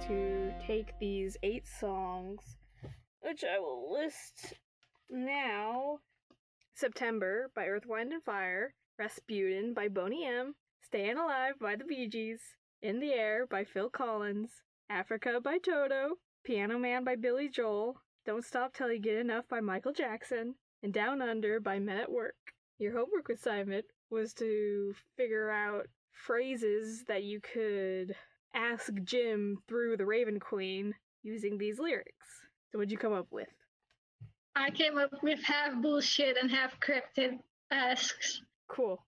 to take these 8 songs, which I will list now. September by Earth, Wind & Fire, Rasputin by Boney M, Stayin' Alive by the Bee Gees, In the Air by Phil Collins, Africa by Toto, Piano Man by Billy Joel, Don't Stop Till You Get Enough by Michael Jackson, and Down Under by Men at Work. Your homework assignment was to figure out phrases that you could ask Jim through the Raven Queen using these lyrics. So what'd you come up with? I came up with half bullshit and half cryptid asks. Cool.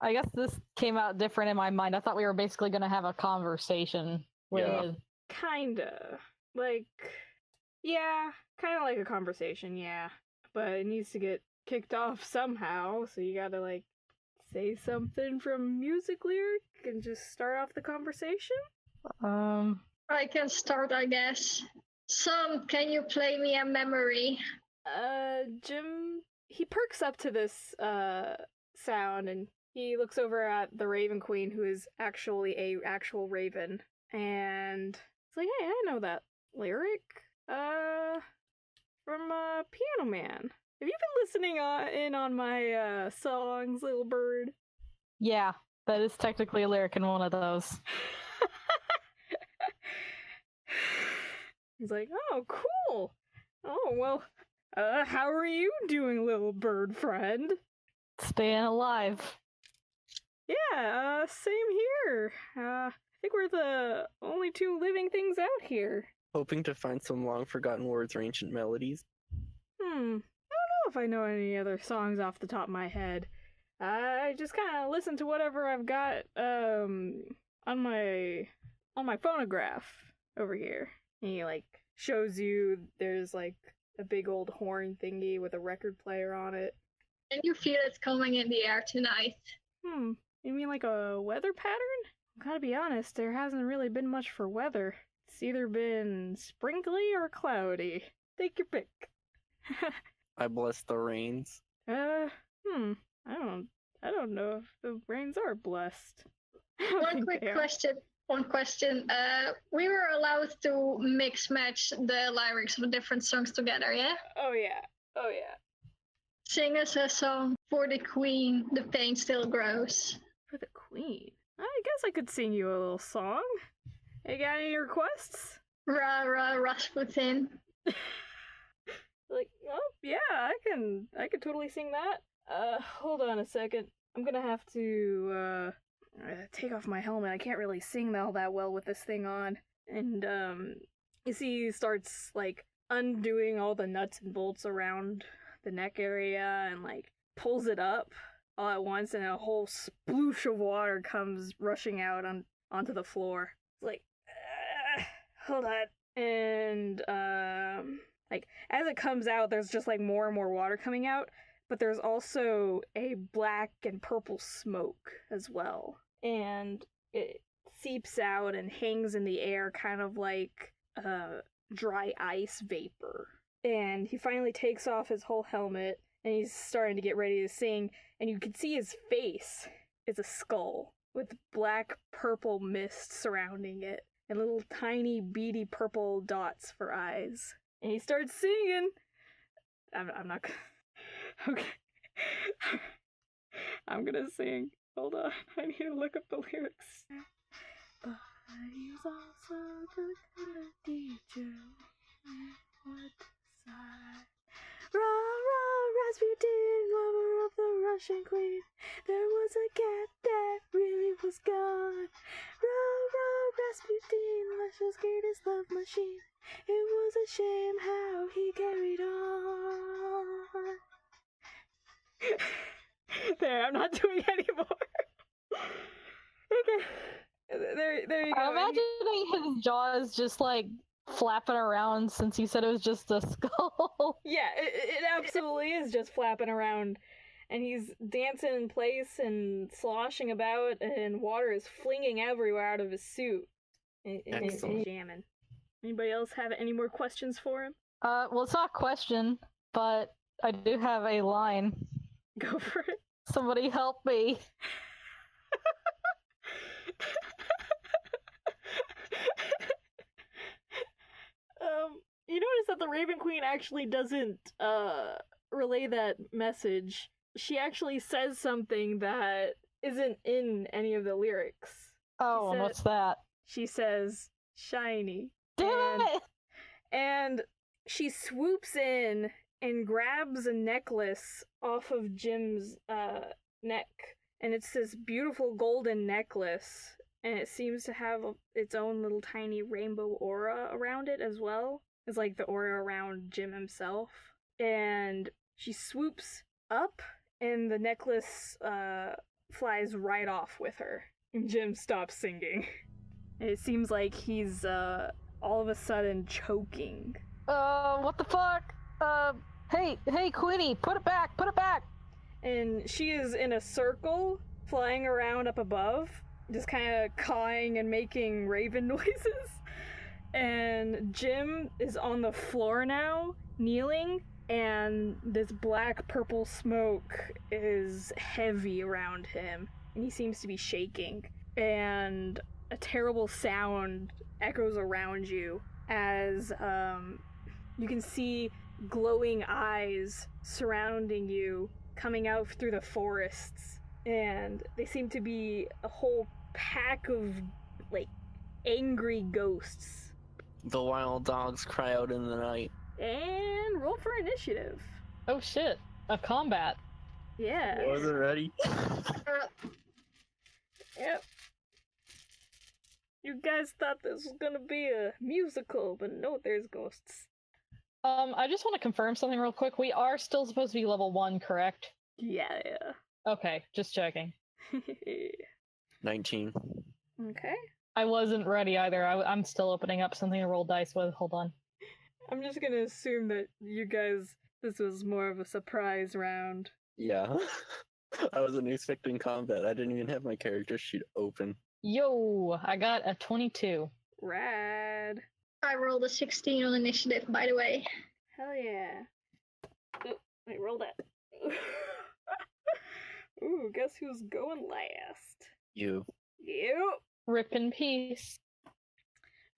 I guess this came out different in my mind. I thought we were basically going to have a conversation with... Yeah. Kinda. Like, yeah, kind of like a conversation, yeah. But it needs to get kicked off somehow, so you gotta, like, say something from music lyric and just start off the conversation? I can start, I guess. Son, can you play me a memory? Jim, he perks up to this, sound, and he looks over at the Raven Queen, who is actually a actual raven, and it's like, hey, I know that lyric, from, Piano Man. Have you been listening in on my, songs, little bird? Yeah, that is technically a lyric in one of those. He's like, oh, cool. Oh, well, how are you doing, little bird friend? Staying alive. Yeah, same here. I think we're the only 2 living things out here. Hoping to find some long-forgotten words or ancient melodies. I don't know if I know any other songs off the top of my head. I just kind of listen to whatever I've got on my phonograph over here. And he like shows you there's like a big old horn thingy with a record player on it. Can you feel it coming in the air tonight? You mean like a weather pattern? Gotta be honest, there hasn't really been much for weather. It's either been sprinkly or cloudy. Take your pick. I bless the rains. I don't know if the rains are blessed. One question. We were allowed to mix match the lyrics of different songs together, yeah? Oh yeah. Sing us a song for the queen, the pain still grows. For the queen? I guess I could sing you a little song. You got any requests? Rah rah Rasputin. Like, oh yeah, I can totally sing that. Hold on a second. I'm gonna have to take off my helmet. I can't really sing all that well with this thing on. And you see he starts like undoing all the nuts and bolts around the neck area and like pulls it up all at once, and a whole sploosh of water comes rushing out onto the floor. It's like, hold on. And like as it comes out, there's just like more and more water coming out, but there's also a black and purple smoke as well, and it seeps out and hangs in the air, kind of like dry ice vapor. And he finally takes off his whole helmet, and he's starting to get ready to sing, and you can see his face is a skull with black purple mist surrounding it and little tiny beady purple dots for eyes. And he starts singing. I'm not gonna... Okay. I'm gonna sing. Hold on. I need to look up the lyrics. But he's also the kind of teacher what decide. Rah, rah, Rasputin, lover of the Russian queen. There was a cat that really was gone. Rah, rah, Rasputin, Russia's greatest love machine. It was a shame how he carried on. There, I'm not doing anymore. Okay. There you go. I'm imagining his jaws just like flapping around since you said it was just a skull. Yeah, it absolutely is just flapping around. And he's dancing in place and sloshing about, and water is flinging everywhere out of his suit. And he's jamming. Anybody else have any more questions for him? Well, it's not a question, but I do have a line. Go for it. Somebody help me. the Raven Queen actually doesn't relay that message. She actually says something that isn't in any of the lyrics. Oh, and what's that? She says, shiny. Damn it! And she swoops in and grabs a necklace off of Jim's neck. And it's this beautiful golden necklace. And it seems to have its own little tiny rainbow aura around it as well. It's like the aura around Jim himself. And she swoops up, and the necklace flies right off with her. And Jim stops singing. And it seems like he's all of a sudden choking. What the fuck? Hey, Queenie, put it back! And she is in a circle, flying around up above, just kind of cawing and making raven noises. And Jim is on the floor now, kneeling, and this black purple smoke is heavy around him, and he seems to be shaking. And a terrible sound echoes around you as you can see glowing eyes surrounding you, coming out through the forests, and they seem to be a whole pack of, like, angry ghosts. The wild dogs cry out in the night. And roll for initiative. Oh shit, a combat. Yeah. Was it ready? Yep. You guys thought this was gonna be a musical, but no, there's ghosts. I just want to confirm something real quick. We are still supposed to be level 1, correct? Yeah. Okay, just checking. 19. Okay. I wasn't ready either. I'm still opening up something to roll dice with. Hold on. I'm just gonna assume that you guys, this was more of a surprise round. Yeah. I wasn't expecting combat. I didn't even have my character sheet open. Yo, I got a 22. Rad. I rolled a 16 on initiative, by the way. Hell yeah. Oh, wait, roll that. Ooh, guess who's going last? You. You. Rip in peace.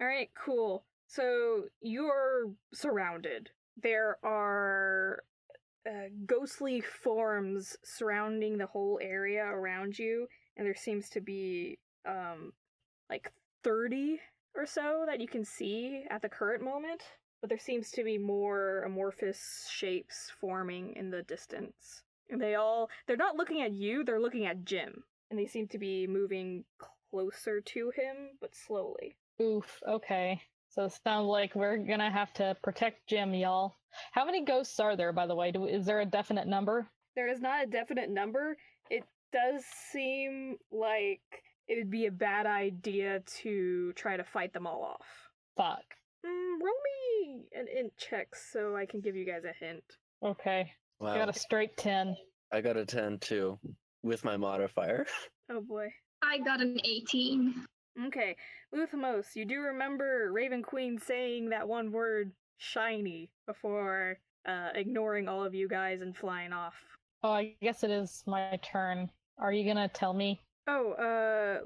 Alright, cool. So, you're surrounded. There are ghostly forms surrounding the whole area around you, and there seems to be, like 30 or so that you can see at the current moment, but there seems to be more amorphous shapes forming in the distance. And they're not looking at you, they're looking at Jim, and they seem to be moving closer to him, but slowly. Oof, okay. So it sounds like we're gonna have to protect Jim, y'all. How many ghosts are there, by the way? Is there a definite number? There is not a definite number. It does seem like it would be a bad idea to try to fight them all off. Fuck. Roll me an int check so I can give you guys a hint. Okay. Wow. I got a straight 10. I got a 10 too, with my modifier. Oh boy. I got an 18. Okay, Luthmos, you do remember Raven Queen saying that one word, shiny, before ignoring all of you guys and flying off. Oh, I guess it is my turn. Are you gonna tell me? Oh,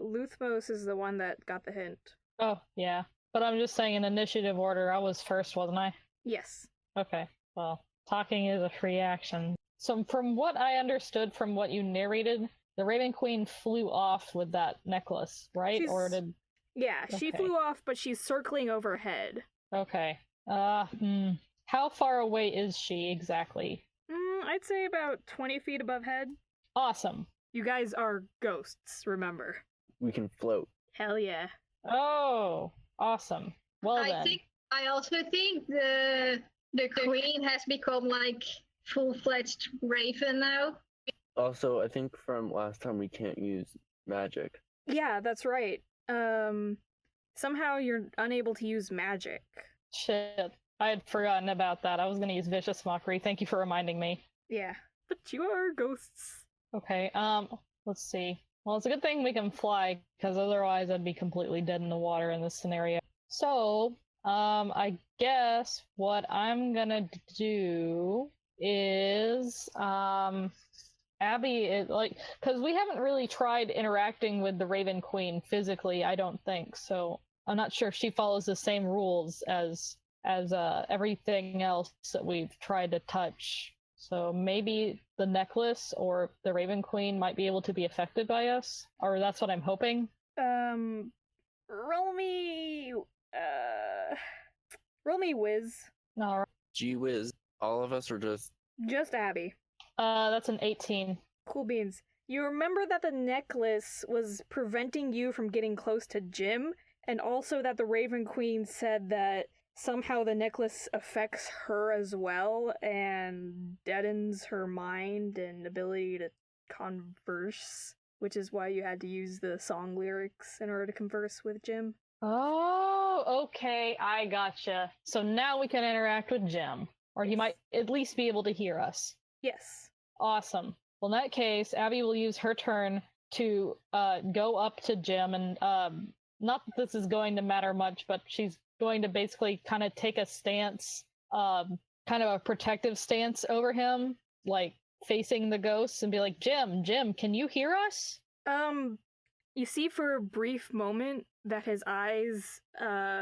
Luthmos is the one that got the hint. Oh, yeah. But I'm just saying in initiative order, I was first, wasn't I? Yes. Okay, well, talking is a free action. So from what I understood from what you narrated, the Raven Queen flew off with that necklace, right? Or did... Yeah, she Okay. flew off, but she's circling overhead. Okay. How far away is she exactly? I'd say about 20 feet above head. Awesome. You guys are ghosts, remember. We can float. Hell yeah. Oh, awesome. Well then. I also think the queen has become like full-fledged raven now. Also, I think from last time we can't use magic. Yeah, that's right. Somehow you're unable to use magic. Shit. I had forgotten about that. I was gonna use Vicious Mockery. Thank you for reminding me. Yeah, but you are ghosts. Okay, let's see. Well, it's a good thing we can fly, because otherwise I'd be completely dead in the water in this scenario. So, I guess what I'm gonna do is, Abby, because we haven't really tried interacting with the Raven Queen physically, I don't think, so I'm not sure if she follows the same rules as as everything else that we've tried to touch. So maybe the necklace or the Raven Queen might be able to be affected by us, or that's what I'm hoping. Roll me, roll me whiz. All right. Gee whiz. All of us are just... Just Abby. That's an 18. Cool beans. You remember that the necklace was preventing you from getting close to Jim, and also that the Raven Queen said that somehow the necklace affects her as well and deadens her mind and ability to converse, which is why you had to use the song lyrics in order to converse with Jim. Oh, okay, I gotcha. So now we can interact with Jim, or he might at least be able to hear us. Yes. Awesome. Well, in that case, Abby will use her turn to go up to Jim, and not that this is going to matter much, but she's going to basically kind of take a stance, kind of a protective stance over him, like facing the ghosts, and be like, Jim, can you hear us? You see for a brief moment that his eyes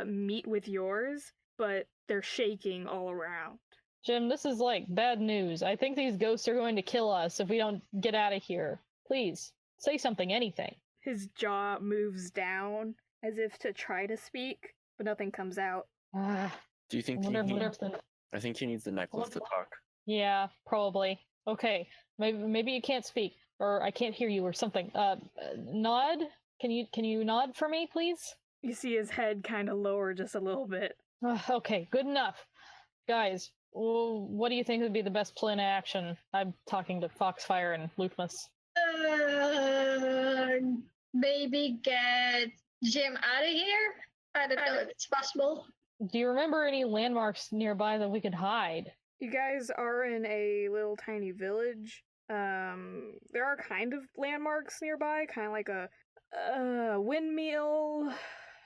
meet with yours, but they're shaking all around. Jim, this is like bad news. I think these ghosts are going to kill us if we don't get out of here. Please, say something, anything. His jaw moves down as if to try to speak, but nothing comes out. Do you think I think he needs the necklace to talk. Yeah, probably. Okay, maybe you can't speak, or I can't hear you, or something. Nod? Can you nod for me, please? You see his head kind of lower just a little bit. Okay, good enough. Guys, what do you think would be the best plan of action? I'm talking to Foxfire and Luthmus. Maybe get Jim out of here? I don't know if it's possible. Do you remember any landmarks nearby that we could hide? You guys are in a little tiny village. There are kind of landmarks nearby, kind of like a windmill,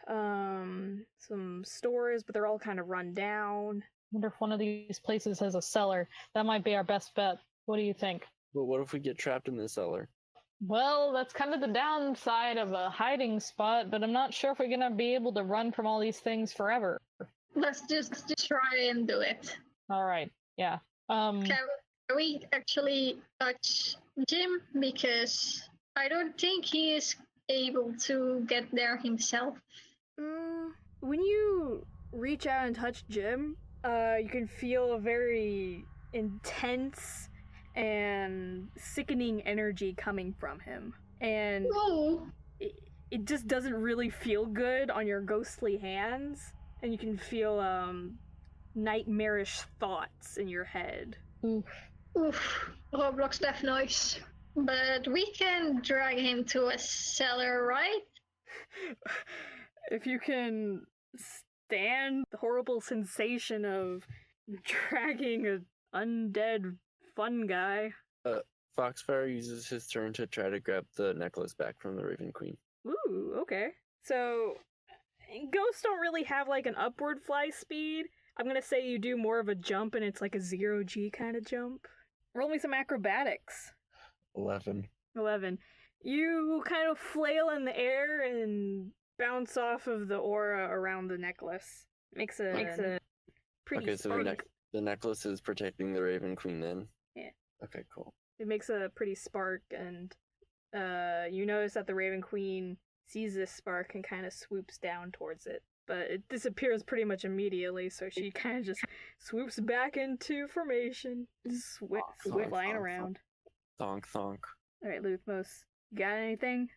some stores, but they're all kind of run down. I wonder if one of these places has a cellar. That might be our best bet. What do you think? But what if we get trapped in the cellar? Well, that's kind of the downside of a hiding spot, but I'm not sure if we're gonna be able to run from all these things forever. Let's just try and do it. All right, yeah. Can we actually touch Jim? Because I don't think he is able to get there himself. When you reach out and touch Jim, you can feel a very intense and sickening energy coming from him. And it just doesn't really feel good on your ghostly hands. And you can feel nightmarish thoughts in your head. Oof. Roblox death noise. But we can drag him to a cellar, right? If you can stand the horrible sensation of dragging an undead fun guy. Foxfire uses his turn to try to grab the necklace back from the Raven Queen. Ooh, okay. So, ghosts don't really have like an upward fly speed. I'm gonna say you do more of a jump and it's like a 0G kind of jump. Roll me some acrobatics. 11. You kind of flail in the air and bounce off of the aura around the necklace. Makes a pretty Okay, so the necklace is protecting the Raven Queen then? Yeah. Okay, cool. It makes a pretty spark, and you notice that the Raven Queen sees this spark and kind of swoops down towards it. But it disappears pretty much immediately, so she kind of just swoops back into formation, flying around. Thonk. Alright, Luthmos, you got anything?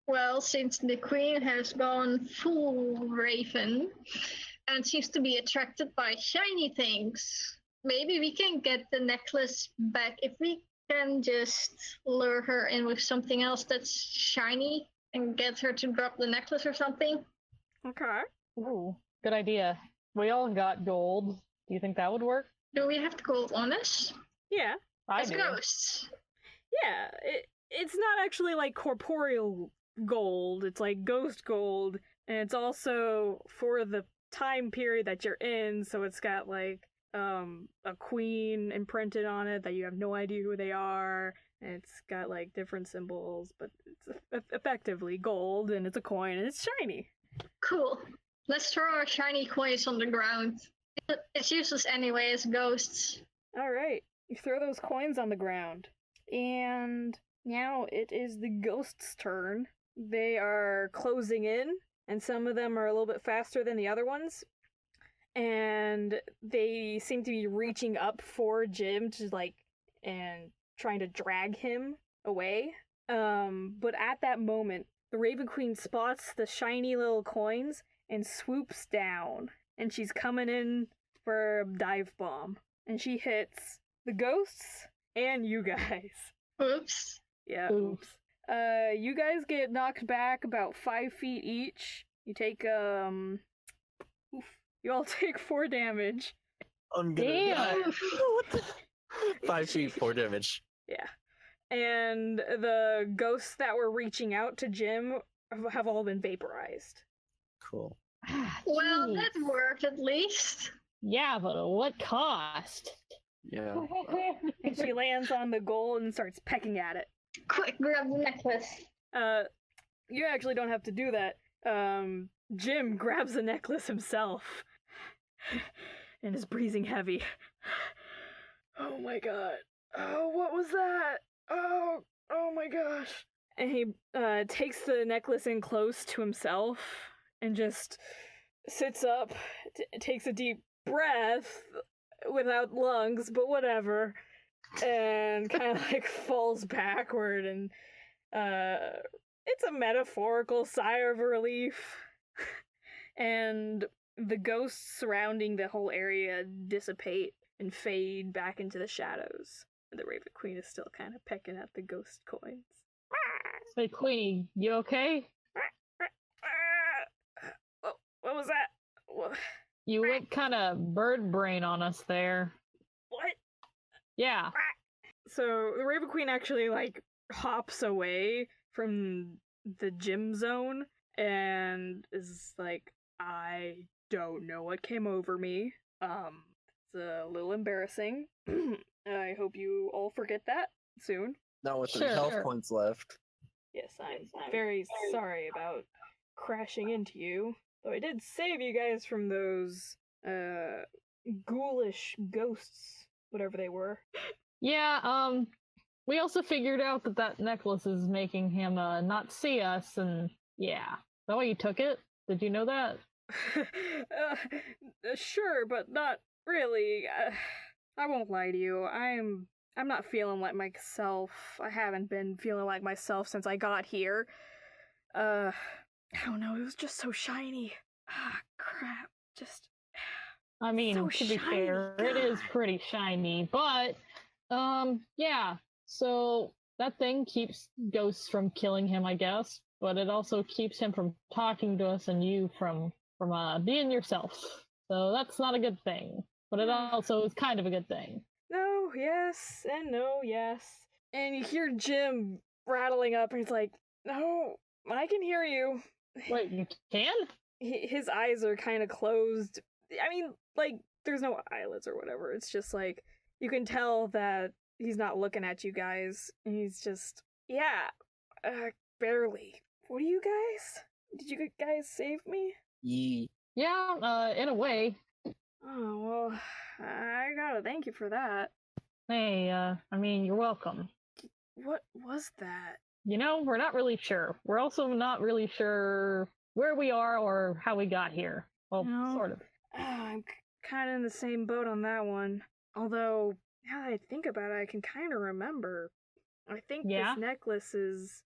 Well, since the queen has gone full raven and seems to be attracted by shiny things, maybe we can get the necklace back if we can just lure her in with something else that's shiny and get her to drop the necklace or something. Okay. Ooh, good idea. We all got gold. Do you think that would work? Do we have gold on us? Yeah. I As do. ghosts. Yeah, it's not actually like corporeal gold, it's like ghost gold, and it's also for the time period that you're in, so it's got like a queen imprinted on it that you have no idea who they are, and it's got like different symbols, but it's effectively gold, and it's a coin, and it's shiny. Cool. Let's throw our shiny coins on the ground. It's useless anyway as ghosts. Alright, you throw those coins on the ground. And now it is the ghost's turn. They are closing in, and some of them are a little bit faster than the other ones. And they seem to be reaching up for Jim and trying to drag him away. But at that moment, the Raven Queen spots the shiny little coins and swoops down. And she's coming in for a dive bomb. And she hits the ghosts and you guys. Oops. Yeah, Oops. you guys get knocked back about 5 feet each. You take, you all take 4 damage. I'm gonna Damn. die. What the? 5 feet, 4 damage. Yeah. And the ghosts that were reaching out to Jim have all been vaporized. Cool. Well, Jeez. that worked at least. Yeah, but at what cost? Yeah. And she lands on the gold and starts pecking at it. Quick, grab the necklace. You actually don't have to do that. Jim grabs the necklace himself and is breathing heavy. Oh my god. Oh, what was that? Oh my gosh. And he takes the necklace in close to himself and just sits up, takes a deep breath without lungs, but whatever, and kind of like falls backward, and it's a metaphorical sigh of relief. And the ghosts surrounding the whole area dissipate and fade back into the shadows. And the Raven Queen is still kind of pecking at the ghost coins. Hey, Queenie, you okay? What was that? What? You went kind of bird brain on us there. Yeah. So the Raven Queen actually like hops away from the gym zone and is like, I don't know what came over me. It's a little embarrassing. I hope you all forget that soon. Not with Sure, the health sure. points left. Yes, I'm very sorry about crashing into you. Though I did save you guys from those ghoulish ghosts, whatever they were. Yeah, we also figured out that necklace is making him not see us, and yeah. Is that why you took it? Did you know that? Sure, but not really. I won't lie to you. I'm not feeling like myself. I haven't been feeling like myself since I got here. I don't know. It was just so shiny. Ah, crap. Just. I mean, So to be shiny, fair, it is God. pretty shiny, but, yeah. So, that thing keeps ghosts from killing him, I guess, but it also keeps him from talking to us and you from being yourself. So, that's not a good thing, but it also is kind of a good thing. No, yes, and no, yes. And you hear Jim rattling up, and he's like, no, I can hear you. Wait, you can? His eyes are kind of closed. I mean, like, there's no eyelids or whatever. It's just like, you can tell that he's not looking at you guys. And he's just, yeah, barely. What are you guys? Did you guys save me? Yee. Yeah, in a way. Oh, well, I gotta thank you for that. Hey, I mean, you're welcome. What was that? You know, we're not really sure. We're also not really sure where we are or how we got here. Well, No. sort of. I'm kind of in the same boat on that one. Although, now that I think about it, I can kind of remember. I think Yeah? this necklace is,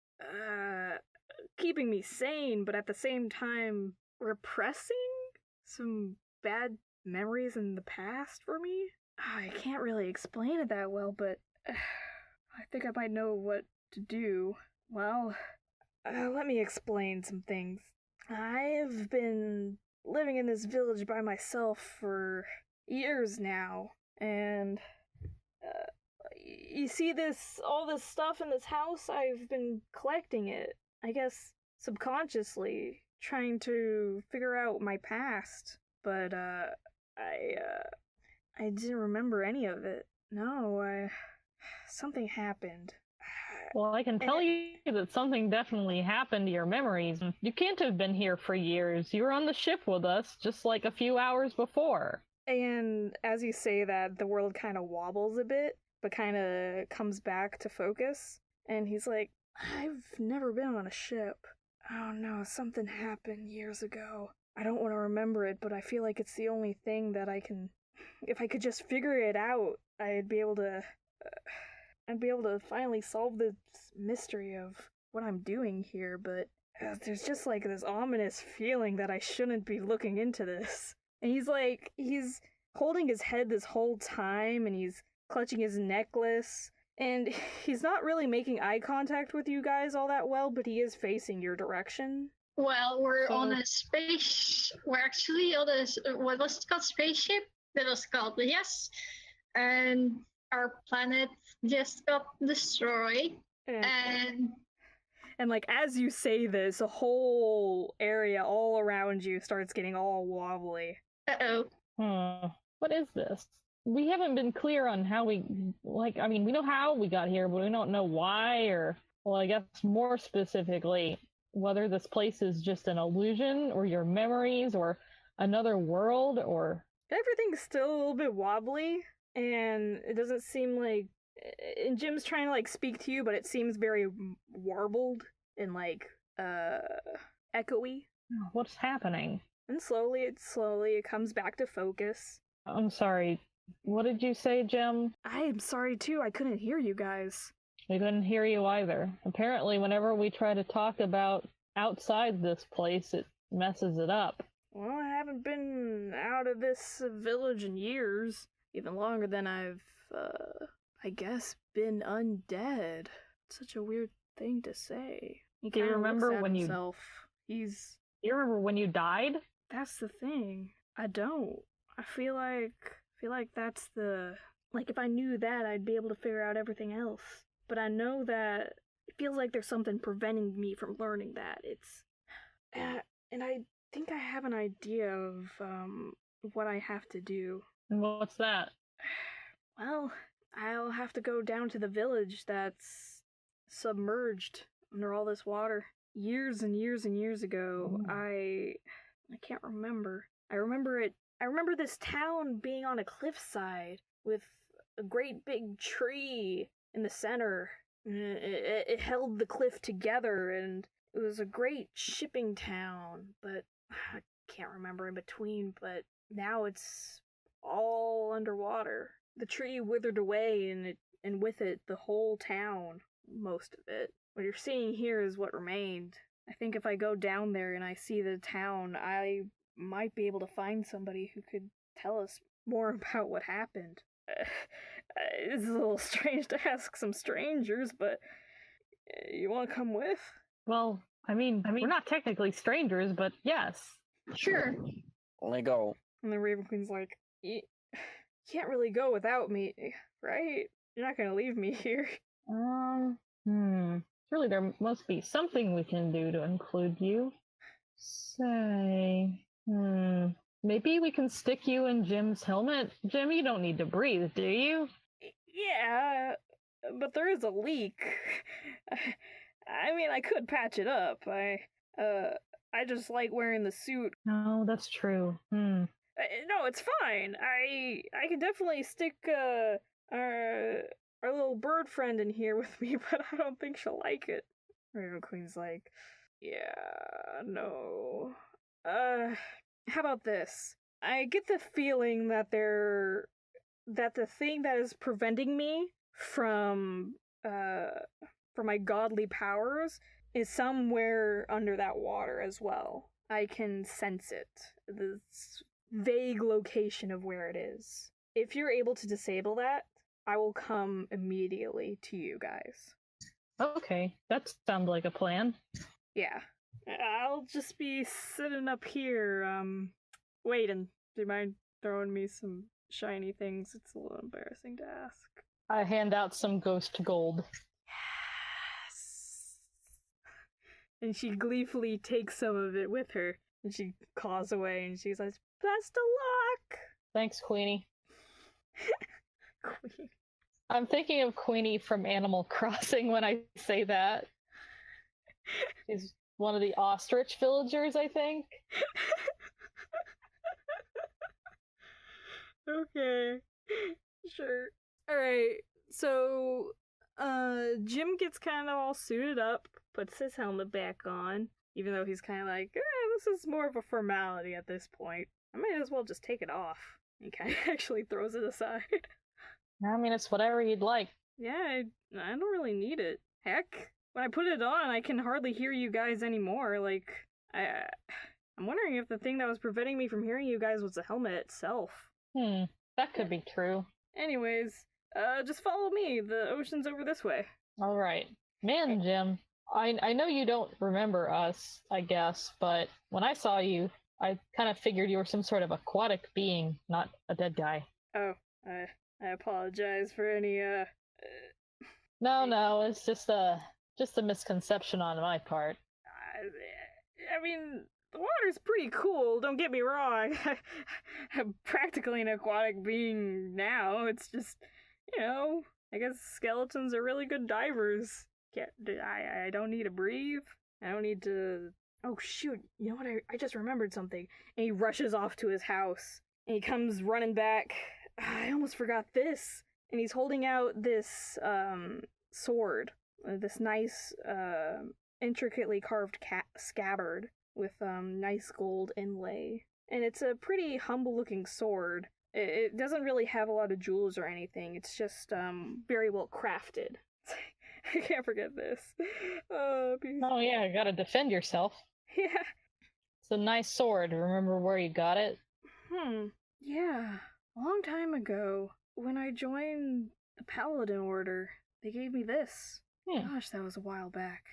keeping me sane, but at the same time, repressing some bad memories in the past for me. I can't really explain it that well, but I think I might know what to do. Well, let me explain some things. I've been living in this village by myself for years now, and you see all this stuff in this house? I've been collecting it, I guess subconsciously, trying to figure out my past, but I didn't remember any of it. No, something happened. Well, I can tell you that something definitely happened to your memories. You can't have been here for years. You were on the ship with us just like a few hours before. And as you say that, the world kind of wobbles a bit, but kind of comes back to focus. And he's like, I've never been on a ship. Oh no, something happened years ago. I don't want to remember it, but I feel like it's the only thing that I can... If I could just figure it out, I'd be able to finally solve this mystery of what I'm doing here, but there's just like this ominous feeling that I shouldn't be looking into this. And he's holding his head this whole time, and he's clutching his necklace, and he's not really making eye contact with you guys all that well, but he is facing your direction. Well, we're on a space. We're actually on a, what was it called? Spaceship? That was called, yes. And our planet just got destroyed. And like as you say this, a whole area all around you starts getting all wobbly. Uh-oh. What is this? We haven't been clear on how we know how we got here, but we don't know why, or, well, I guess more specifically, whether this place is just an illusion, or your memories, or another world, or... Everything's still a little bit wobbly, and it doesn't seem like... And Jim's trying to, like, speak to you, but it seems very warbled and, like, echoey. What's happening? And slowly it comes back to focus. I'm sorry. What did you say, Jim? I am sorry, too. I couldn't hear you guys. We couldn't hear you either. Apparently, whenever we try to talk about outside this place, it messes it up. Well, I haven't been out of this village in years. Even longer than I've, I guess, been undead. Such a weird thing to say. Do you remember when himself. Do you remember when you died? That's the thing. I don't. I feel like that's the... Like, if I knew that, I'd be able to figure out everything else. But I know that it feels like there's something preventing me from learning that. It's... and I think I have an idea of, what I have to do. And what's that? Well, I'll have to go down to the village that's submerged under all this water. Years and years and years ago, I can't remember. I remember this town being on a cliffside with a great big tree in the center. It held the cliff together, and it was a great shipping town, but I can't remember in between, but now it's all underwater. The tree withered away, and with it, the whole town, most of it. What you're seeing here is what remained. I think if I go down there and I see the town, I might be able to find somebody who could tell us more about what happened. It's a little strange to ask some strangers, but you want to come with? Well, I mean, we're not technically strangers, but yes. Sure. Only go. And the Raven Queen's like, you can't really go without me, right? You're not gonna leave me here. Surely there must be something we can do to include you. Say, maybe we can stick you in Jim's helmet? Jim, you don't need to breathe, do you? Yeah, but there is a leak. I mean, I could patch it up. I just like wearing the suit. No, that's true. No, it's fine. I can definitely stick our little bird friend in here with me, but I don't think she'll like it. Raven Queen's like, yeah, no. How about this? I get the feeling that the thing that is preventing me from my godly powers is somewhere under that water as well. I can sense it. This vague location of where it is. If you're able to disable that, I will come immediately to you guys. Okay, that sounds like a plan. Yeah. I'll just be sitting up here, waiting. Do you mind throwing me some shiny things? It's a little embarrassing to ask. I hand out some ghost gold. Yes! And she gleefully takes some of it with her, and she claws away, and she's like, best of luck! Thanks, Queenie. Queen. I'm thinking of Queenie from Animal Crossing when I say that. She's one of the ostrich villagers, I think. Okay. Sure. Alright, so Jim gets kind of all suited up, puts his helmet back on, even though he's kind of like, this is more of a formality at this point. I might as well just take it off. He kind of actually throws it aside. I mean, it's whatever you'd like. Yeah, I don't really need it. Heck, when I put it on, I can hardly hear you guys anymore. Like, I'm wondering if the thing that was preventing me from hearing you guys was the helmet itself. That could be true. Anyways, just follow me. The ocean's over this way. All right. Man, Jim, I know you don't remember us, I guess, but when I saw you, I kind of figured you were some sort of aquatic being, not a dead guy. Oh, I apologize for any, No, it's just a misconception on my part. I mean, the water's pretty cool, don't get me wrong. I'm practically an aquatic being now. It's just, I guess skeletons are really good divers. I don't need to breathe. I don't need to... Oh, shoot. You know what? I just remembered something. And he rushes off to his house. And he comes running back. I almost forgot this. And he's holding out this, sword. This nice, intricately carved scabbard with, nice gold inlay. And it's a pretty humble-looking sword. It doesn't really have a lot of jewels or anything. It's just, very well crafted. I can't forget this. Oh yeah, you gotta defend yourself. Yeah. It's a nice sword. Remember where you got it? Yeah. A long time ago, when I joined the Paladin Order, they gave me this. Gosh, that was a while back.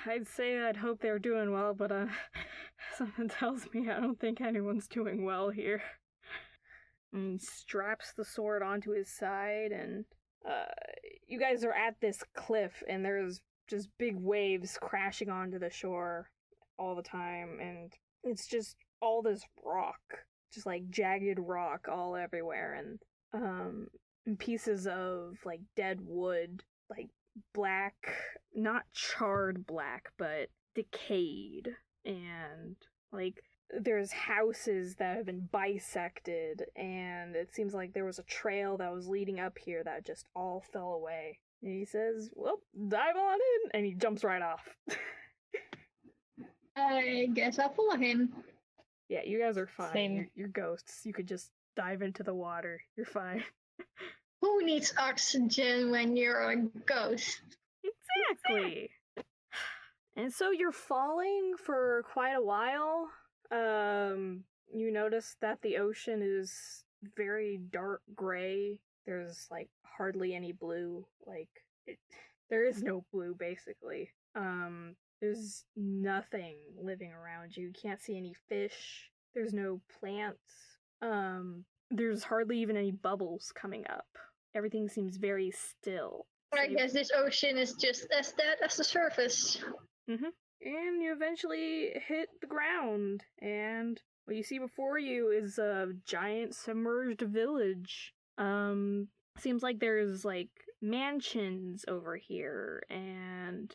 I'd say I'd hope they were doing well, but something tells me I don't think anyone's doing well here. And he straps the sword onto his side, and you guys are at this cliff, and there's just big waves crashing onto the shore all the time, and it's just all this rock, just like jagged rock all everywhere, and pieces of like dead wood, like black, not charred black, but decayed, and like there's houses that have been bisected, and it seems like there was a trail that was leading up here that just all fell away. And he says, well, dive on in, and he jumps right off. I guess I'll follow him. Yeah, you guys are fine. Same. You're ghosts. You could just dive into the water. You're fine. Who needs oxygen when you're a ghost? Exactly. And so you're falling for quite a while. You notice that the ocean is very dark gray. There's like hardly any blue. There is no blue basically. There's nothing living around you. You can't see any fish. There's no plants. There's hardly even any bubbles coming up. Everything seems very still. I guess this ocean is just as dead as the surface. And you eventually hit the ground, and what you see before you is a giant submerged village. Seems like there's like mansions over here, and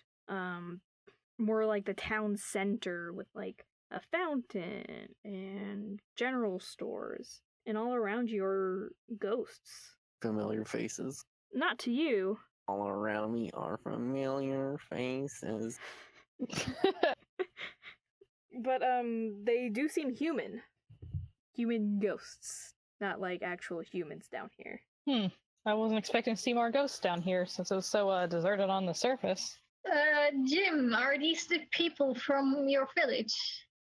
more like the town center with like a fountain and general stores, and all around you are ghosts. Familiar faces. Not to you. All around me are familiar faces. But they do seem human. Human ghosts. Not like actual humans down here. I wasn't expecting to see more ghosts down here since it was so deserted on the surface. Jim, are these the people from your village?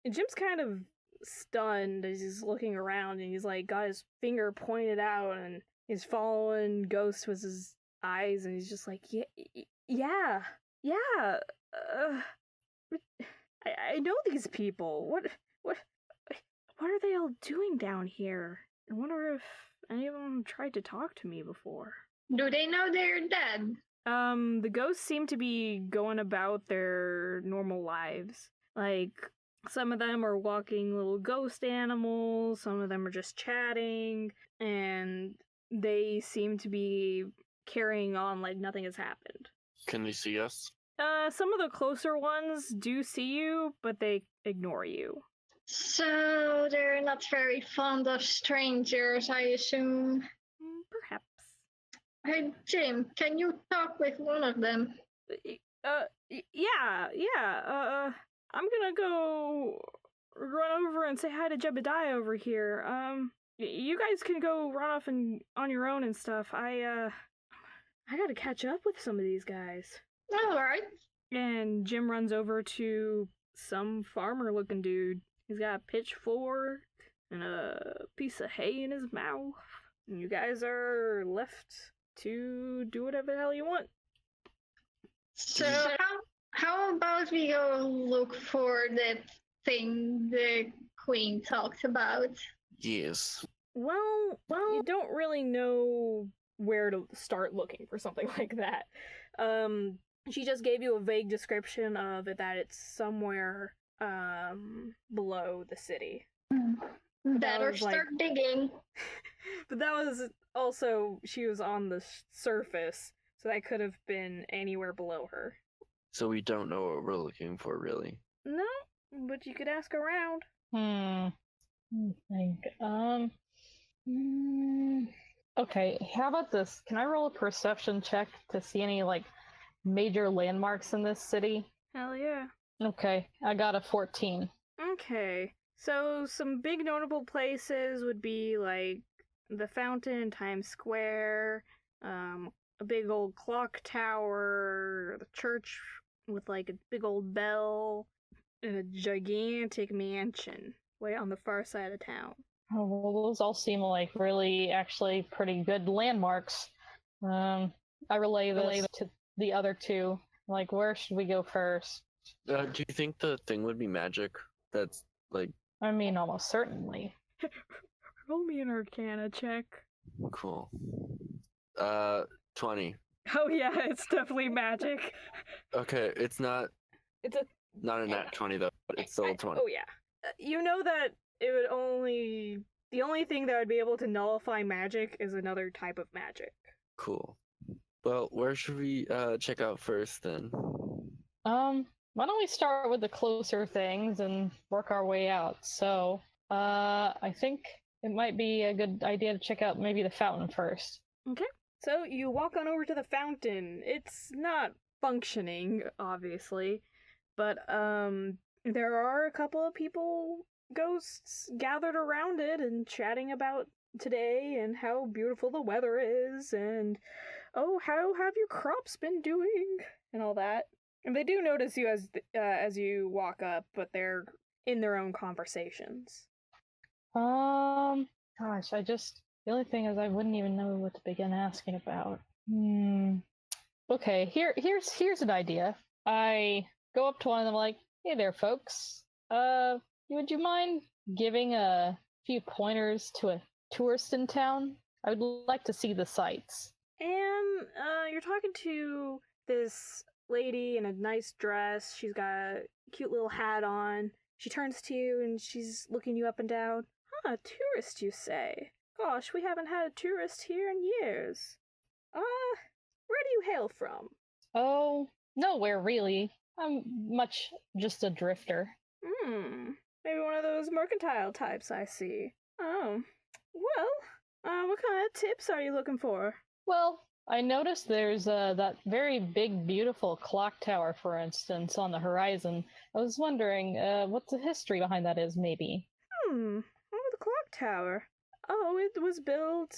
And Jim's kind of stunned as he's looking around, and he's like got his finger pointed out, and he's following ghosts with his eyes, and he's just like, yeah. I know these people. What are they all doing down here? I wonder if any of them tried to talk to me before. Do they know they're dead? The ghosts seem to be going about their normal lives. Like, some of them are walking little ghost animals, some of them are just chatting, and they seem to be carrying on like nothing has happened. Can they see us? Some of the closer ones do see you, but they ignore you. So they're not very fond of strangers, I assume. Perhaps. Hey, Jim, can you talk with one of them? Yeah. I'm gonna go run over and say hi to Jebediah over here. You guys can go run off and on your own and stuff. I gotta catch up with some of these guys. All right. And Jim runs over to some farmer-looking dude. He's got a pitchfork and a piece of hay in his mouth. And you guys are left to do whatever the hell you want. So how about we go look for that thing the queen talked about? Yes. Well, you don't really know where to start looking for something like that. She just gave you a vague description of it, that it's somewhere below the city. Better start digging. But that was also, she was on the surface, so that could have been anywhere below her. So we don't know what we're looking for, really. No, but you could ask around. I think. Okay, how about this? Can I roll a perception check to see any, like, major landmarks in this city? Hell yeah. Okay, I got a 14. Okay, so some big notable places would be, like, the fountain, Times Square, a big old clock tower, the church with, like, a big old bell, and a gigantic mansion way on the far side of town. Oh, well, those all seem like really, actually pretty good landmarks. I relay this to the other two. Like, where should we go first? Do you think the thing would be magic? That's, like... I mean, almost certainly. Roll me an Arcana check. Cool. 20. Oh yeah, it's definitely magic. Okay, it's not... It's a... Not a nat 20, though, but it's still a 20. Oh yeah. You know that it would only... The only thing that would be able to nullify magic is another type of magic. Cool. Well, where should we check out first, then? Why don't we start with the closer things and work our way out? So, I think it might be a good idea to check out maybe the fountain first. Okay. So you walk on over to the fountain. It's not functioning, obviously, but there are a couple of people, ghosts, gathered around it and chatting about today and how beautiful the weather is and, oh, how have your crops been doing and all that. And they do notice you as you walk up, but they're in their own conversations. Gosh, the only thing is I wouldn't even know what to begin asking about. Okay, here's an idea. I go up to one of them like, hey there, folks. Would you mind giving a few pointers to a tourist in town? I would like to see the sights. And, you're talking to this lady in a nice dress. She's got a cute little hat on. She turns to you and she's looking you up and down. Huh, tourist, you say? Gosh, we haven't had a tourist here in years. Where do you hail from? Oh, nowhere really. I'm much just a drifter. Maybe one of those mercantile types, I see. Oh, well, what kind of tips are you looking for? Well, I noticed there's that very big, beautiful clock tower, for instance, on the horizon. I was wondering what the history behind that is, maybe. Oh, the clock tower. Oh, it was built...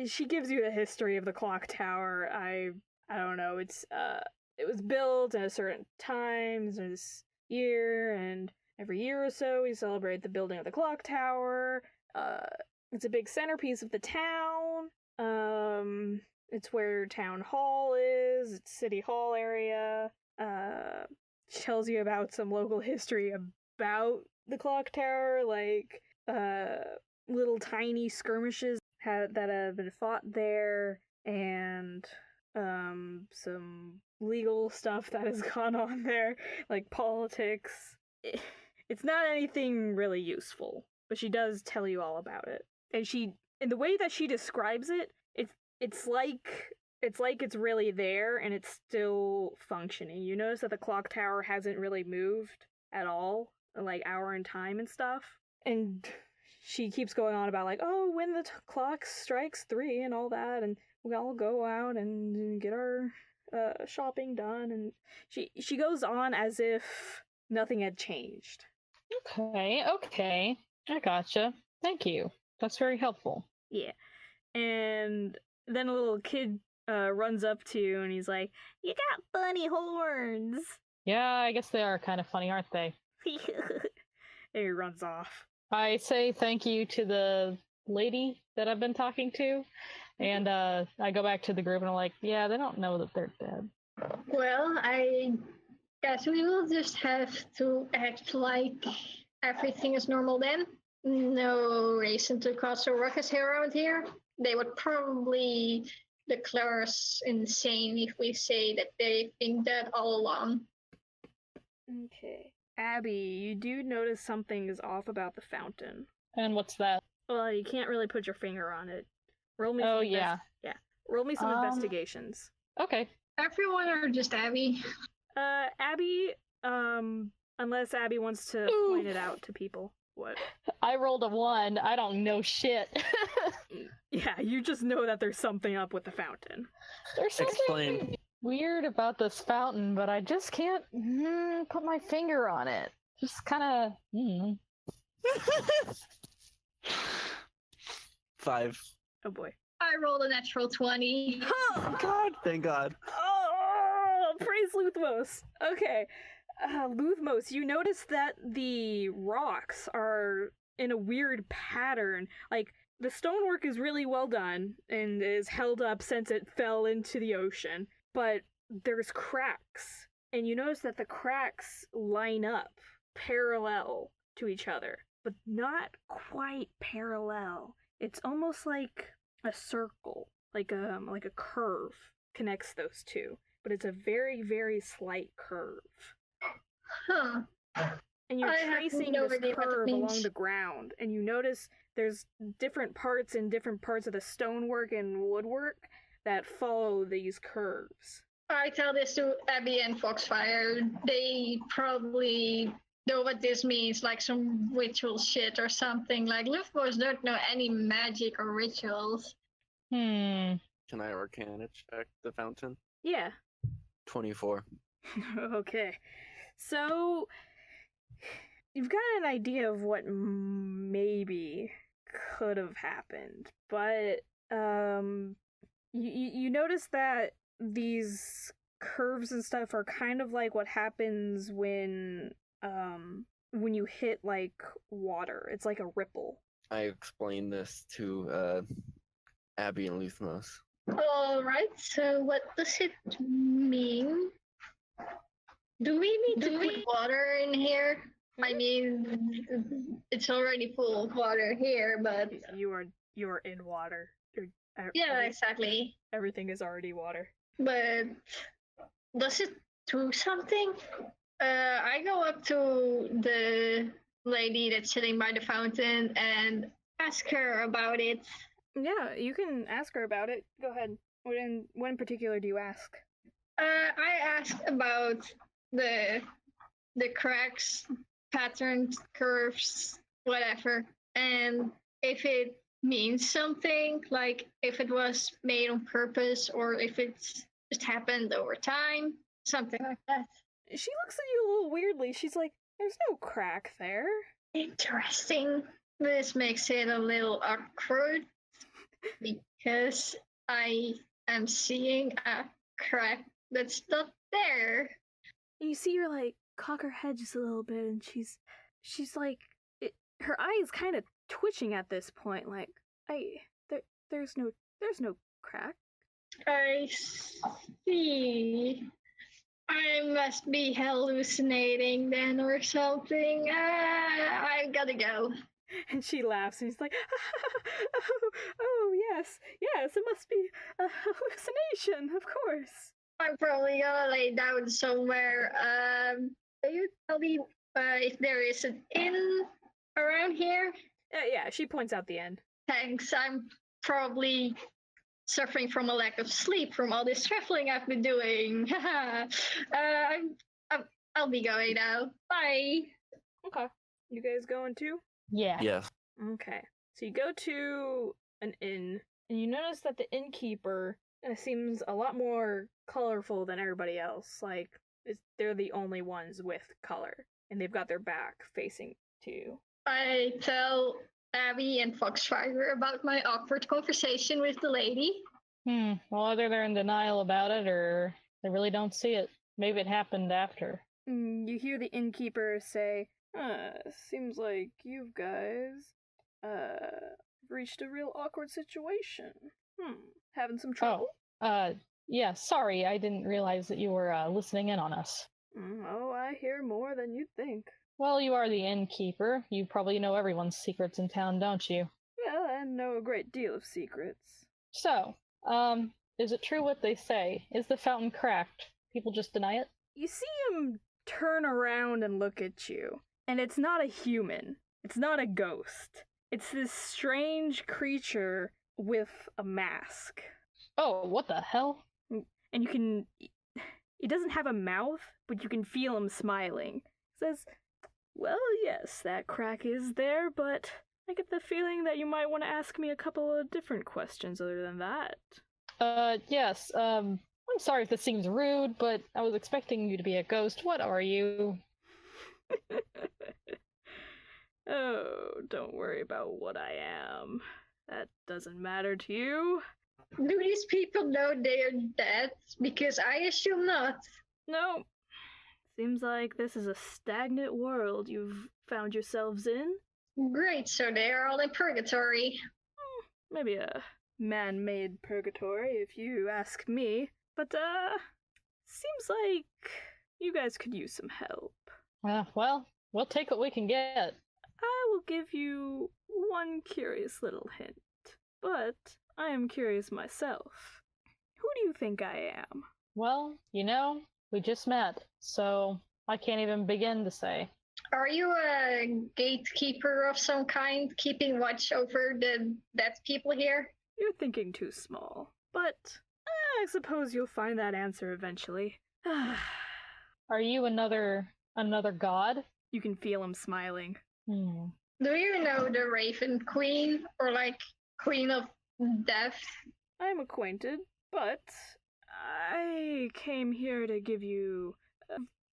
She gives you the history of the clock tower. I don't know, it was built at a certain time, this year, and every year or so we celebrate the building of the clock tower. It's a big centerpiece of the town. It's where town hall is. It's city hall area. She tells you about some local history about the clock tower, like little tiny skirmishes that have been fought there, and some legal stuff that has gone on there, like politics. It's not anything really useful, but she does tell you all about it. And she and the way that she describes it, it's like it's really there and it's still functioning. You notice that the clock tower hasn't really moved at all, like hour and time and stuff. And she keeps going on about like, oh, when the clock strikes 3 and all that, and we all go out and get our shopping done. And she goes on as if nothing had changed. Okay, I gotcha. Thank you. That's very helpful. Yeah. And then a little kid runs up to you and he's like, you got funny horns. Yeah, I guess they are kind of funny, aren't they? And he runs off. I say thank you to the lady that I've been talking to, and I go back to the group and I'm like, yeah, they don't know that they're dead. Well, I guess we will just have to act like everything is normal then. No reason to cause a ruckus around here. They would probably declare us insane if we say that they think that all along. Okay. Abby, you do notice something is off about the fountain. And what's that? Well, you can't really put your finger on it. Roll me Oh, some yeah. Roll me some investigations. Okay. Everyone or just Abby? Abby, unless Abby wants to point it out to people. What? I rolled a 1. I don't know shit. Yeah, you just know that there's something up with the fountain. There's something Explain. weird about this fountain, but I just can't put my finger on it. Just kind of. 5. Oh boy. I rolled a natural 20. God, thank God. Oh, praise Luthmos. Okay. Luthmos, you notice that the rocks are in a weird pattern. Like, the stonework is really well done and is held up since it fell into the ocean, but there's cracks. And you notice that the cracks line up parallel to each other, but not quite parallel. It's almost like a circle, like a curve connects those two, but it's a very, very slight curve. Huh. And you're I have tracing no this idea what it curve along means. the ground, and you notice there's different parts and different parts of the stonework and woodwork that follow these curves. I tell this to Abby and Foxfire. They probably know what this means, like some ritual shit or something. Like, Luftboys don't know any magic or rituals. Hmm. Can I Arcana check the fountain? Yeah. 24. Okay. So, you've got an idea of what maybe could have happened, but you notice that these curves and stuff are kind of like what happens when you hit like water. It's like a ripple. I explained this to Abby and Luthmos. Alright, so what does it mean? Do we need to put water in here? I mean, it's already full of water here, but You are in water. yeah, exactly. Everything is already water. But does it do something? I go up to the lady that's sitting by the fountain and ask her about it. Yeah, you can ask her about it. Go ahead. What in particular do you ask? I asked about the cracks, patterns, curves, whatever, and if it means something, like if it was made on purpose or if it's just happened over time, something like that. She looks at you a little weirdly. She's like, "There's no crack there." Interesting. This makes it a little awkward because I am seeing a crack that's not there. And you see her like cock her head just a little bit, and she's like, her eye is kind of twitching at this point. Like, there's no crack. I see. I must be hallucinating then or something. I gotta go. And she laughs, and she's like, oh yes, it must be a hallucination, of course. I'm probably gonna lay down somewhere. Can you tell me if there is an inn around here? Yeah, she points out the end. Thanks. I'm probably suffering from a lack of sleep from all this traveling I've been doing. I'll be going now. Bye. Okay. You guys going too? Yeah. Yes. Okay. So you go to an inn, and you notice that the innkeeper seems a lot more colorful than everybody else. Like, they're the only ones with color, and they've got their back facing to you. I tell Abby and Foxfire about my awkward conversation with the lady. Well, either they're in denial about it, or they really don't see it. Maybe it happened after. You hear the innkeeper say, seems like you guys, reached a real awkward situation. Having some trouble? Yeah, sorry, I didn't realize that you were, listening in on us. Oh, I hear more than you'd think. Well, you are the innkeeper. You probably know everyone's secrets in town, don't you? Well, I know a great deal of secrets. So, is it true what they say? Is the fountain cracked? People just deny it? You see him turn around and look at you, and it's not a human. It's not a ghost. It's this strange creature with a mask. Oh, what the hell? And you can... He doesn't have a mouth, but you can feel him smiling. Says, well, yes, that crack is there, but I get the feeling that you might want to ask me a couple of different questions other than that. Yes, I'm sorry if this seems rude, but I was expecting you to be a ghost. What are you? Oh, don't worry about what I am. That doesn't matter to you. Do these people know they're dead? Because I assume not. No. Seems like this is a stagnant world you've found yourselves in. Great, so they are all in purgatory. Maybe a man-made purgatory, if you ask me. But, seems like you guys could use some help. Well, we'll take what we can get. I will give you one curious little hint, but I am curious myself. Who do you think I am? Well, we just met, so I can't even begin to say. Are you a gatekeeper of some kind, keeping watch over the dead people here? You're thinking too small, but I suppose you'll find that answer eventually. Are you another god? You can feel him smiling. Do you know the Raven Queen, or like Queen of Death? I'm acquainted, but I came here to give you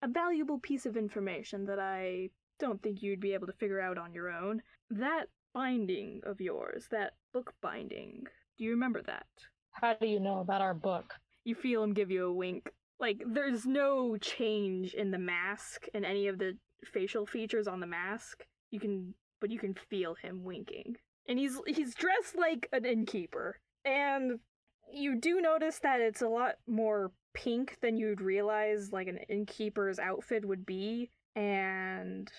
a valuable piece of information that I don't think you'd be able to figure out on your own. That binding of yours, that book binding, do you remember that? How do you know about our book? You feel him give you a wink. Like, there's no change in the mask and any of the facial features on the mask. But you can feel him winking. And he's dressed like an innkeeper. And you do notice that it's a lot more pink than you'd realize like an innkeeper's outfit would be. And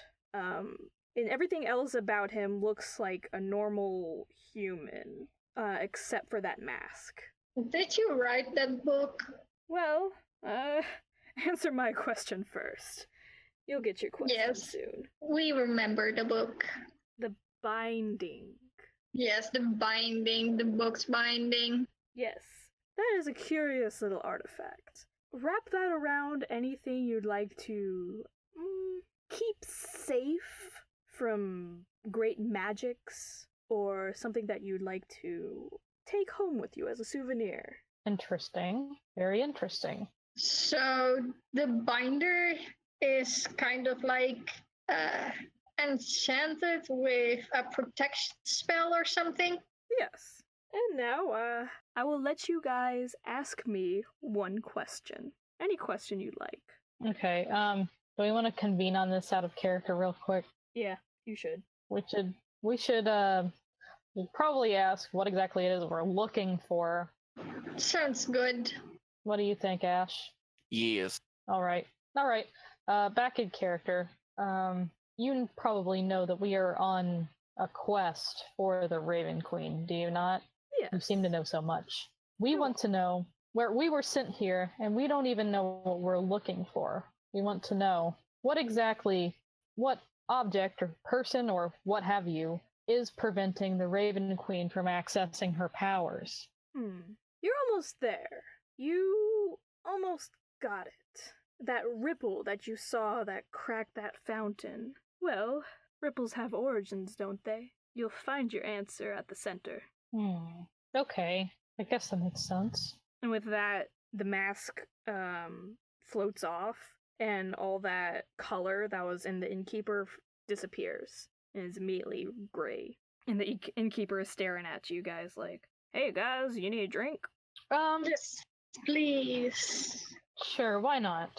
everything else about him looks like a normal human, except for that mask. Did you write that book? Well, answer my question first. You'll get your question soon. We remember the book. The binding. Yes, the binding, the book's binding. Yes, that is a curious little artifact. Wrap that around anything you'd like to keep safe from great magics, or something that you'd like to take home with you as a souvenir. Interesting. Very interesting. So the binder is kind of like enchanted with a protection spell or something? Yes. And now, I will let you guys ask me one question. Any question you'd like. Okay, do we want to convene on this out of character real quick? Yeah, you should. We should probably ask what exactly it is we're looking for. Sounds good. What do you think, Ash? Yes. Alright. Back in character. You probably know that we are on a quest for the Raven Queen, do you not? Yes. You seem to know so much. We want to know where we were sent here, and we don't even know what we're looking for. We want to know what object or person or what have you is preventing the Raven Queen from accessing her powers? You're almost there. You almost got it. That ripple that you saw that cracked that fountain. Well, ripples have origins, don't they? You'll find your answer at the center. Okay. I guess that makes sense. And with that, the mask floats off, and all that color that was in the innkeeper disappears and is immediately gray. And the innkeeper is staring at you guys like, "Hey guys, you need a drink?" Yes, please. Sure, why not?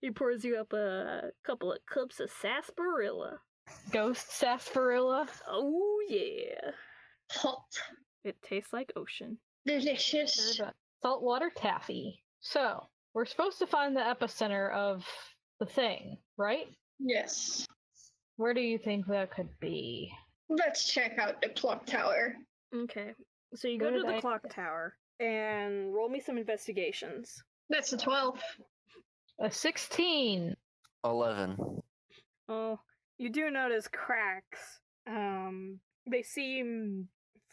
He pours you up a couple of cups of sarsaparilla. Ghost sarsaparilla? Oh yeah. Hot. It tastes like ocean. Delicious. Saltwater taffy. So, we're supposed to find the epicenter of the thing, right? Yes. Where do you think that could be? Let's check out the clock tower. Okay. So you go to the clock tower and roll me some investigations. That's a 12. A 16. 11. Oh, you do notice cracks. They seem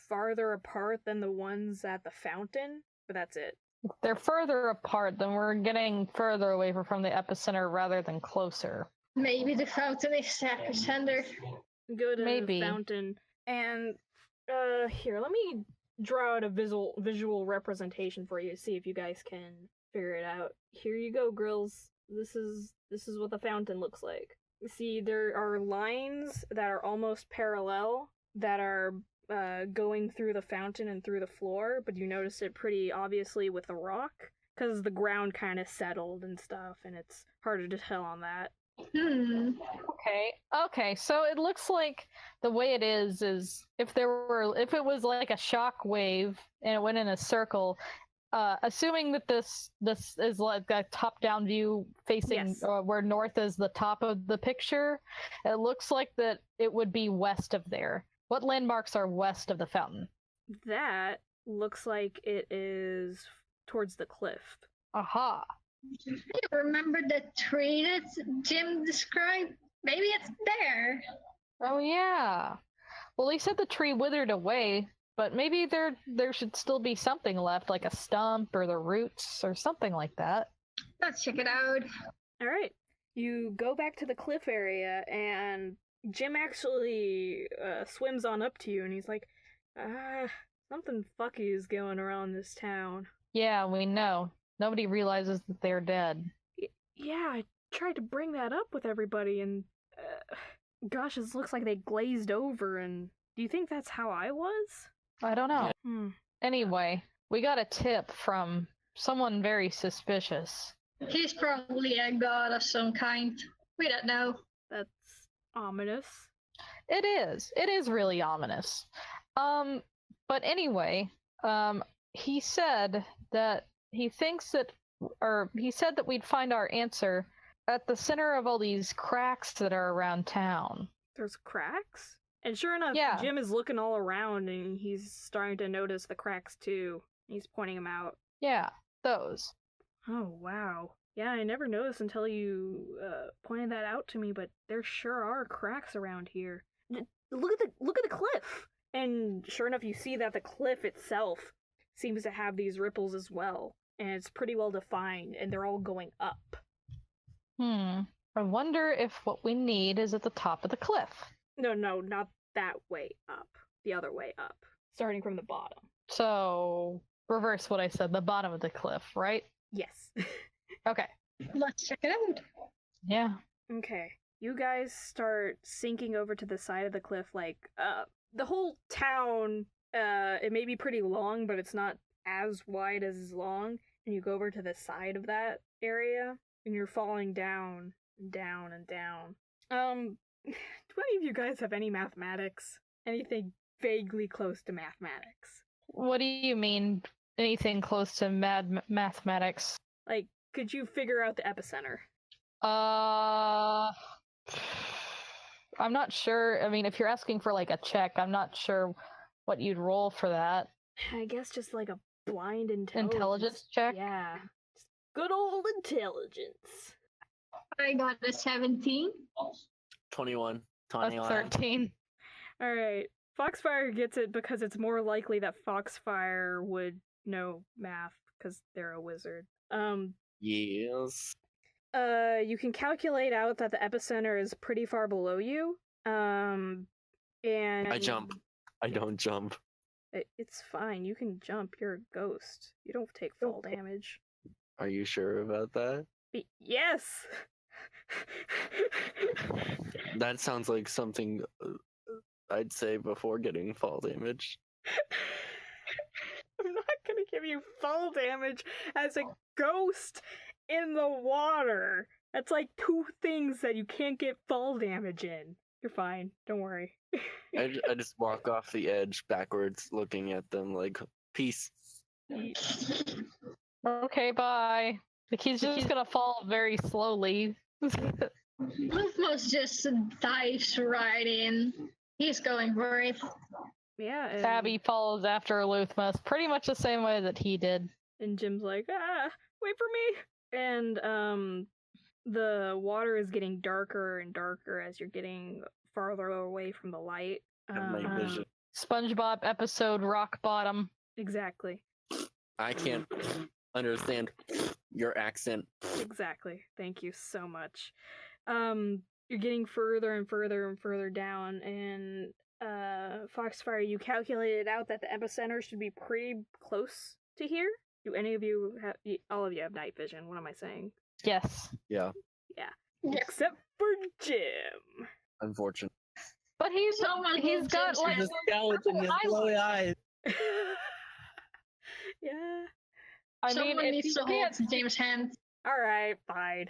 farther apart than the ones at the fountain, but that's it. If they're further apart, then we're getting further away from the epicenter rather than closer. Maybe the fountain is epicenter. Go to Maybe. the fountain, and here, let me draw out a visual representation for you to see if you guys can figure it out. Here you go, Grills. This is what the fountain looks like. You see, there are lines that are almost parallel that are going through the fountain and through the floor, but you notice it pretty obviously with the rock because the ground kind of settled and stuff, and it's harder to tell on that. Okay, so it looks like the way it is if it was like a shock wave and it went in a circle, assuming that this is like a top-down view facing Yes. Where north is the top of the picture, it looks like that it would be west of there. What landmarks are west of the fountain? That looks like it is towards the cliff. Aha. You remember the tree that Jim described? Maybe it's there. Oh yeah. Well, he said the tree withered away, but maybe there should still be something left, like a stump or the roots or something like that. Let's check it out. All right. You go back to the cliff area, and Jim actually swims on up to you, and he's like, something fucky is going around this town. Yeah, we know. Nobody realizes that they're dead. Yeah, I tried to bring that up with everybody, and gosh, it looks like they glazed over, and do you think that's how I was? I don't know. Anyway, we got a tip from someone very suspicious. He's probably a god of some kind. We don't know. That's ominous. It is. It is really ominous. But anyway, he said that he said that we'd find our answer at the center of all these cracks that are around town. There's cracks? And sure enough, Yeah. Jim is looking all around, and he's starting to notice the cracks too. He's pointing them out. Yeah, those. Oh, wow. Yeah, I never noticed until you pointed that out to me, but there sure are cracks around here. Look at the cliff! And sure enough, you see that the cliff itself seems to have these ripples as well. And it's pretty well defined, and they're all going up. I wonder if what we need is at the top of the cliff. No, not that way up. The other way up. Starting from the bottom. So, reverse what I said, the bottom of the cliff, right? Yes. Okay. Let's check it out. Yeah. Okay. You guys start sinking over to the side of the cliff, like, the whole town, it may be pretty long, but it's not as wide as long. And you go over to the side of that area, and you're falling down, and down, and down. Do any of you guys have any mathematics? Anything vaguely close to mathematics? What do you mean, anything close to mathematics? Like, could you figure out the epicenter? I'm not sure. I mean, if you're asking for like a check, I'm not sure what you'd roll for that. I guess just like a blind Intelligence check? Yeah. Just good old intelligence. I got a 17. 21. A 13. Alright. Foxfire gets it because it's more likely that Foxfire would know math because they're a wizard. Yes. You can calculate out that the epicenter is pretty far below you. And I jump. I don't jump. It's fine. You can jump. You're a ghost. You don't take fall damage. Are you sure about that? Yes. That sounds like something I'd say before getting fall damage. I'm not gonna give you fall damage as a ghost in the water. That's like 2 things that you can't get fall damage in. You're fine. Don't worry. I just walk off the edge backwards, looking at them like, peace. Okay, bye. Like he's just gonna fall very slowly. Luthmos just dives right in. He's going for it. Yeah. And, Abby follows after Luthmos pretty much the same way that he did. and Jim's like, wait for me. And the water is getting darker and darker as you're getting farther away from the light. Night vision. SpongeBob episode Rock Bottom. Exactly. I can't understand your accent. Exactly. Thank you so much. You're getting further and further and further down, and Foxfire, you calculated out that the epicenter should be pretty close to here. Do any of you have? All of you have night vision. What am I saying? Yes. Yeah, Except for Jim. unfortunate. But he's Someone got like He's a skeleton with glowy eyes. Yeah. I mean, Someone if needs you to hold can't James' hand. All right, fine.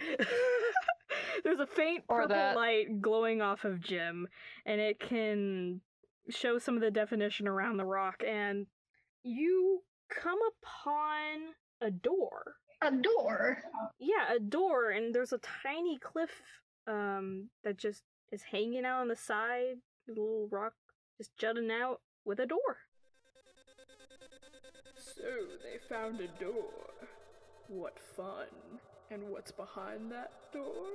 There's a faint Or purple that. light glowing off of Jim, and it can show some of the definition around the rock, and you come upon a door. A door. Yeah, a door, and there's a tiny cliff that just is hanging out on the side, a little rock just jutting out with a door. So they found a door. What fun. And what's behind that door?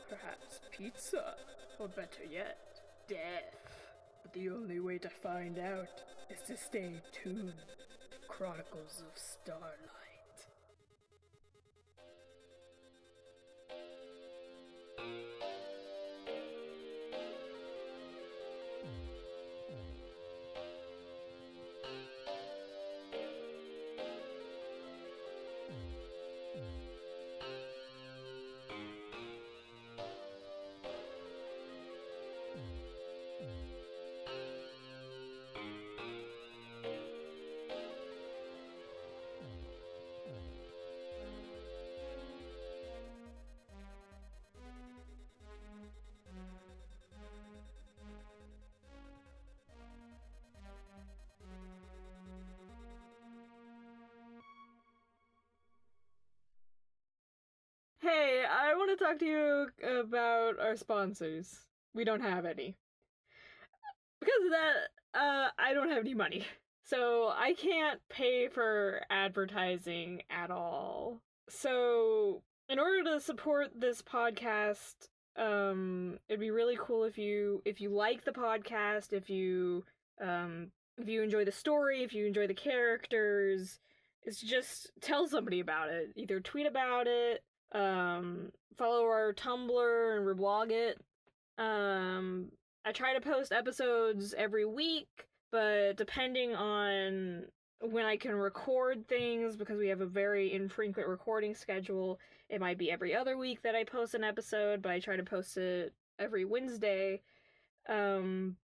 Perhaps pizza, or better yet, death. But the only way to find out is to stay tuned to Chronicles of Starlight. Hey, I want to talk to you about our sponsors. We don't have any. Because of that, I don't have any money. So I can't pay for advertising at all. So, in order to support this podcast, it'd be really cool if you like the podcast, if you enjoy the story, if you enjoy the characters, it's just tell somebody about it. Either tweet about it, follow our Tumblr and reblog it. I try to post episodes every week, but depending on when I can record things, because we have a very infrequent recording schedule, it might be every other week that I post an episode, but I try to post it every Wednesday. Basically,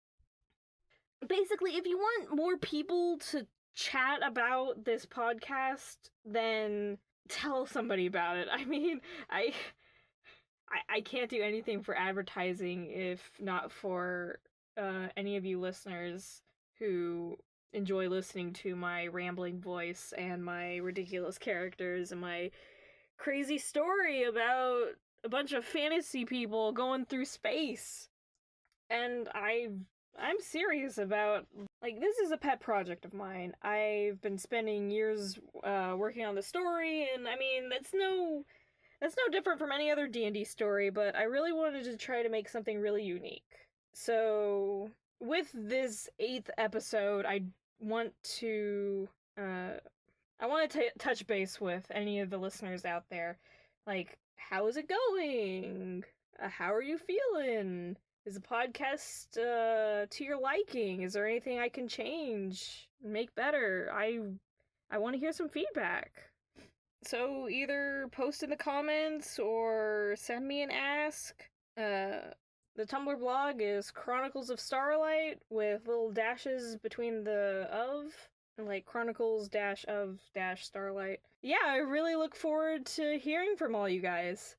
if you want more people to chat about this podcast, then tell somebody about it. I mean, I can't do anything for advertising if not for any of you listeners who enjoy listening to my rambling voice and my ridiculous characters and my crazy story about a bunch of fantasy people going through space. And I'm serious about, like, this is a pet project of mine. I've been spending years working on the story, and I mean, that's no different from any other D&D story, but I really wanted to try to make something really unique. So with this 8th episode, I want to touch base with any of the listeners out there. Like, how is it going? How are you feeling? Is the podcast to your liking? Is there anything I can change, make better? I want to hear some feedback. So either post in the comments or send me an ask. The Tumblr blog is Chronicles of Starlight with little dashes between the of, like Chronicles-of-Starlight. Yeah, I really look forward to hearing from all you guys.